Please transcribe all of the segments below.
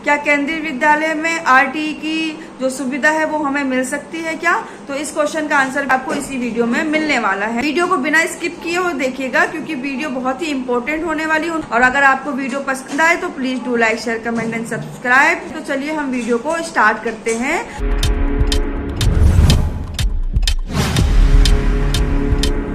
क्या केंद्रीय विद्यालय में आरटीई की जो सुविधा है वो हमें मिल सकती है क्या? तो इस क्वेश्चन का आंसर आपको इसी वीडियो में मिलने वाला है। वीडियो को बिना स्किप किए हुए देखिएगा क्योंकि वीडियो बहुत ही इंपॉर्टेंट होने वाली है। और अगर आपको वीडियो पसंद आए तो please do like, share, comment and subscribe. तो चलिए हम वीडियो को स्टार्ट करते हैं।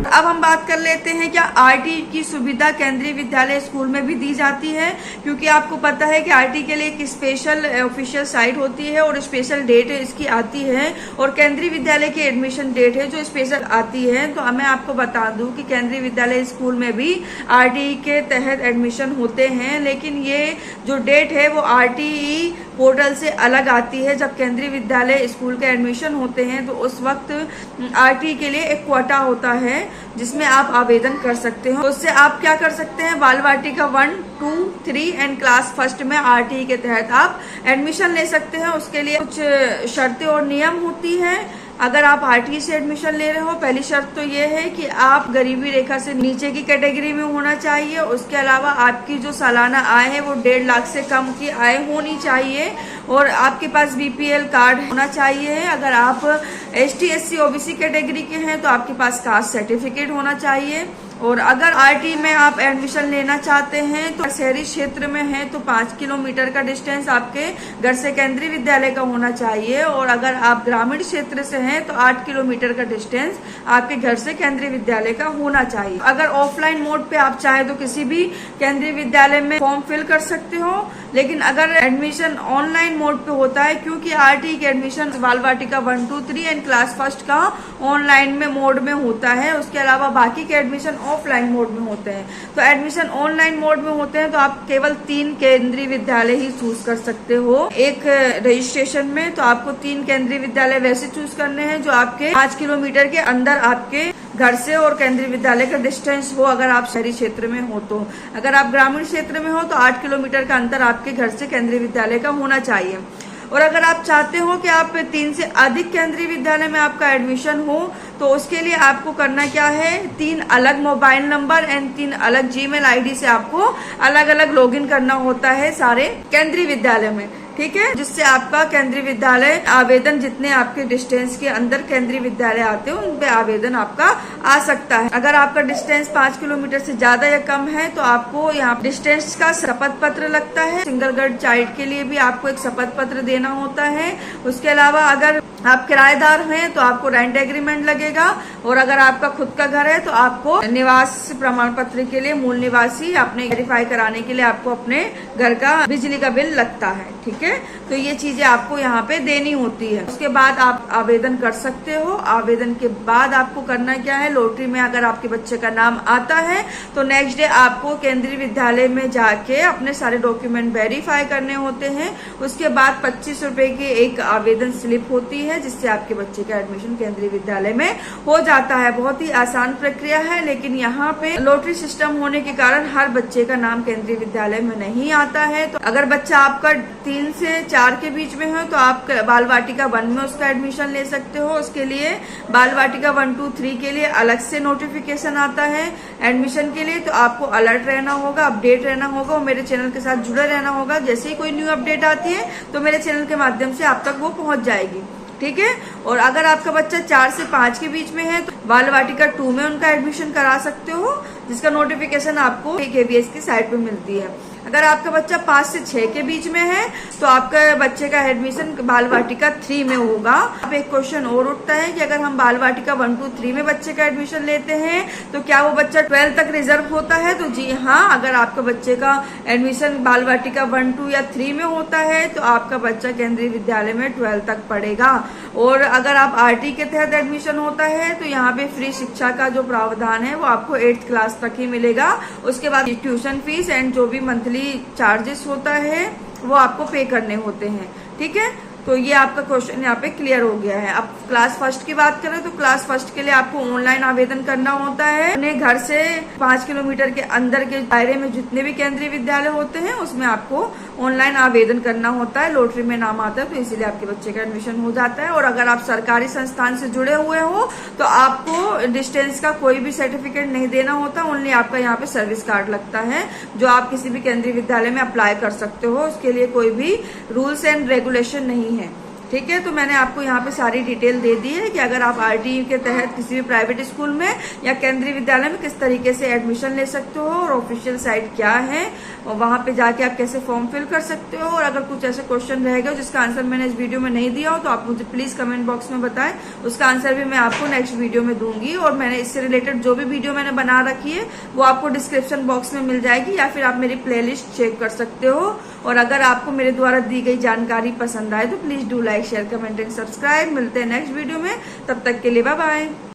अब हम बात कर लेते हैं क्या आरटीई की सुविधा केंद्रीय विद्यालय स्कूल में भी दी जाती है, क्योंकि आपको पता है कि आरटीई के लिए एक स्पेशल ऑफिशियल साइट होती है और स्पेशल डेट इसकी आती है और केंद्रीय विद्यालय की एडमिशन डेट है जो स्पेशल आती है। तो मैं आपको बता दूं कि केंद्रीय विद्यालय स्कूल में भी आरटीई के तहत एडमिशन होते हैं, लेकिन ये जो डेट है वो आरटीई पोर्टल से अलग आती है। जब केंद्रीय विद्यालय स्कूल के एडमिशन होते हैं तो उस वक्त आरटीई के लिए एक क्वाटा होता है जिसमें आप आवेदन कर सकते हो। उससे आप क्या कर सकते हैं, बाल वाटिका 1, 2, 3 एंड क्लास फर्स्ट में आरटीई के तहत आप एडमिशन ले सकते हैं। उसके लिए कुछ शर्तें और नियम होती है। अगर आप आरटीई से एडमिशन ले रहे हो, पहली शर्त तो ये है कि आप गरीबी रेखा से नीचे की कैटेगरी में होना चाहिए। उसके अलावा आपकी जो सालाना आय है वो 1.5 लाख से कम की आय होनी चाहिए और आपके पास बीपीएल कार्ड होना चाहिए। अगर आप एसटी, एससी, ओबीसी कैटेगरी के हैं तो आपके पास कास्ट सर्टिफिकेट होना चाहिए। और अगर आरटीई में आप एडमिशन लेना चाहते हैं तो शहरी क्षेत्र में है तो 5 किलोमीटर का डिस्टेंस आपके घर से केंद्रीय विद्यालय का होना चाहिए। और अगर आप ग्रामीण क्षेत्र से हैं तो 8 किलोमीटर का डिस्टेंस आपके घर से केंद्रीय विद्यालय का होना चाहिए। अगर ऑफलाइन मोड पे आप चाहे तो किसी भी केंद्रीय विद्यालय में फॉर्म फिल कर सकते हो, लेकिन अगर एडमिशन ऑनलाइन मोड पे होता है, क्योंकि आरटीई के एडमिशन बाल वाटिका 1, 2, 3 एंड क्लास फर्स्ट का ऑनलाइन में मोड में होता है। उसके अलावा बाकी के एडमिशन ऑफलाइन मोड में होते हैं। तो एडमिशन ऑनलाइन मोड में होते हैं तो आप केवल 3 केंद्रीय विद्यालय ही चूज कर सकते हो एक रजिस्ट्रेशन में। तो आपको 3 केंद्रीय विद्यालय वैसे चूज करने हैं जो आपके 5 किलोमीटर के अंदर आपके घर से और केंद्रीय विद्यालय का डिस्टेंस हो, अगर आप शहरी क्षेत्र में हो तो। अगर आप ग्रामीण क्षेत्र में हो तो 8 किलोमीटर का अंतर आपके घर से केंद्रीय विद्यालय का होना चाहिए। और अगर आप चाहते हो कि आप 3 से अधिक केंद्रीय विद्यालय में आपका एडमिशन हो तो उसके लिए आपको करना क्या है, 3 अलग मोबाइल नंबर एंड 3 अलग जीमेल आईडी से आपको अलग अलग लॉगिन करना होता है सारे केंद्रीय विद्यालय में, ठीक है, जिससे आपका केंद्रीय विद्यालय आवेदन जितने आपके डिस्टेंस के अंदर केंद्रीय विद्यालय आते हैं उन पे आवेदन आपका आ सकता है। अगर आपका डिस्टेंस 5 किलोमीटर से ज्यादा या कम है तो आपको यहाँ डिस्टेंस का शपथ पत्र लगता है। सिंगल गर्ल चाइल्ड के लिए भी आपको एक शपथ पत्र देना होता है। उसके अलावा अगर आप किराएदार हैं तो आपको रेंट एग्रीमेंट लगेगा और अगर आपका खुद का घर है तो आपको निवास प्रमाण पत्र के लिए मूल निवासी अपने वेरीफाई कराने के लिए आपको अपने घर का बिजली का बिल लगता है, ठीक है। तो ये चीजें आपको यहाँ पे देनी होती है। उसके बाद आप आवेदन कर सकते हो। आवेदन के बाद आपको करना क्या है, लॉटरी में अगर आपके बच्चे का नाम आता है तो नेक्स्ट डे आपको केंद्रीय विद्यालय में जाके अपने सारे डॉक्यूमेंट वेरीफाई करने होते हैं। उसके बाद 25 रुपए की एक आवेदन स्लिप होती है जिससे आपके बच्चे का एडमिशन केंद्रीय विद्यालय में हो जाता है। बहुत ही आसान प्रक्रिया है, लेकिन यहाँ पे लॉटरी सिस्टम होने के कारण हर बच्चे का नाम केंद्रीय विद्यालय में नहीं आता है। तो अगर बच्चा आपका 3 से 4 के बीच में है तो आप बाल वाटिका 1 में उसका एडमिशन ले सकते हो। उसके लिए बाल वाटिका 1, 2, 3 के लिए अलग से नोटिफिकेशन आता है एडमिशन के लिए। तो आपको अलर्ट रहना होगा, अपडेट रहना होगा और मेरे चैनल के साथ जुड़े रहना होगा। जैसे ही कोई न्यू अपडेट आती है तो मेरे चैनल के माध्यम से आप तक वो पहुंच जाएगी, ठीक है। और अगर आपका बच्चा 4 से 5 के बीच में है तो बाल वाटिका 2 में उनका एडमिशन करा सकते हो, जिसका नोटिफिकेशन आपको KVS की साइट पे मिलती है। अगर आपका बच्चा 5 से 6 के बीच में है तो आपका बच्चे का एडमिशन बाल वाटिका 3 में होगा। अब एक क्वेश्चन और उठता है कि अगर हम बाल वाटिका 1, 2, 3 में बच्चे का एडमिशन लेते हैं तो क्या वो बच्चा 12 तक रिजर्व होता है? तो जी हाँ, अगर आपका बच्चे का एडमिशन बाल वाटिका 1, 2 या 3 में होता है तो आपका बच्चा केंद्रीय विद्यालय में 12 तक पढ़ेगा। और अगर आप आरटी के तहत एडमिशन होता है तो यहाँ पे फ्री शिक्षा का जो प्रावधान है वो आपको 8th क्लास तक ही मिलेगा। उसके बाद ट्यूशन फीस एंड जो भी मंथली चार्जेस होता है वो आपको पे करने होते हैं, ठीक है। तो ये आपका क्वेश्चन यहाँ पे क्लियर हो गया है। अब क्लास फर्स्ट की बात करें तो क्लास फर्स्ट के लिए आपको ऑनलाइन आवेदन करना होता है। अपने घर से 5 किलोमीटर के अंदर के दायरे में जितने भी केंद्रीय विद्यालय होते हैं उसमें आपको ऑनलाइन आवेदन करना होता है, लॉटरी में नाम आता है, तो इसीलिए आपके बच्चे का एडमिशन हो जाता है। और अगर आप सरकारी संस्थान से जुड़े हुए हो तो आपको डिस्टेंस का कोई भी सर्टिफिकेट नहीं देना होता, ओनली आपका यहाँ पे सर्विस कार्ड लगता है, जो आप किसी भी केंद्रीय विद्यालय में अप्लाई कर सकते हो। उसके लिए कोई भी रूल्स एंड रेगुलेशन नहीं है, ठीक है। तो मैंने आपको यहाँ पे सारी डिटेल दे दी है कि अगर आप आरटीई के तहत किसी भी प्राइवेट स्कूल में या केंद्रीय विद्यालय में किस तरीके से एडमिशन ले सकते हो, और ऑफिशियल साइट क्या है, और वहां पे जाके आप कैसे फॉर्म फिल कर सकते हो। और अगर कुछ ऐसे क्वेश्चन रहेगा जिसका आंसर मैंने इस वीडियो में नहीं दिया हो तो आप मुझे प्लीज कमेंट बॉक्स में बताएं, उसका आंसर भी मैं आपको नेक्स्ट वीडियो में दूंगी। और मैंने इससे रिलेटेड जो भी वीडियो मैंने बना रखी है वो आपको डिस्क्रिप्शन बॉक्स में मिल जाएगी, या फिर आप मेरी प्लेलिस्ट चेक कर सकते हो। और अगर आपको मेरे द्वारा दी गई जानकारी पसंद आए तो please do like, share, comment and subscribe. मिलते हैं नेक्स्ट वीडियो में, तब तक के लिए बाय बाय।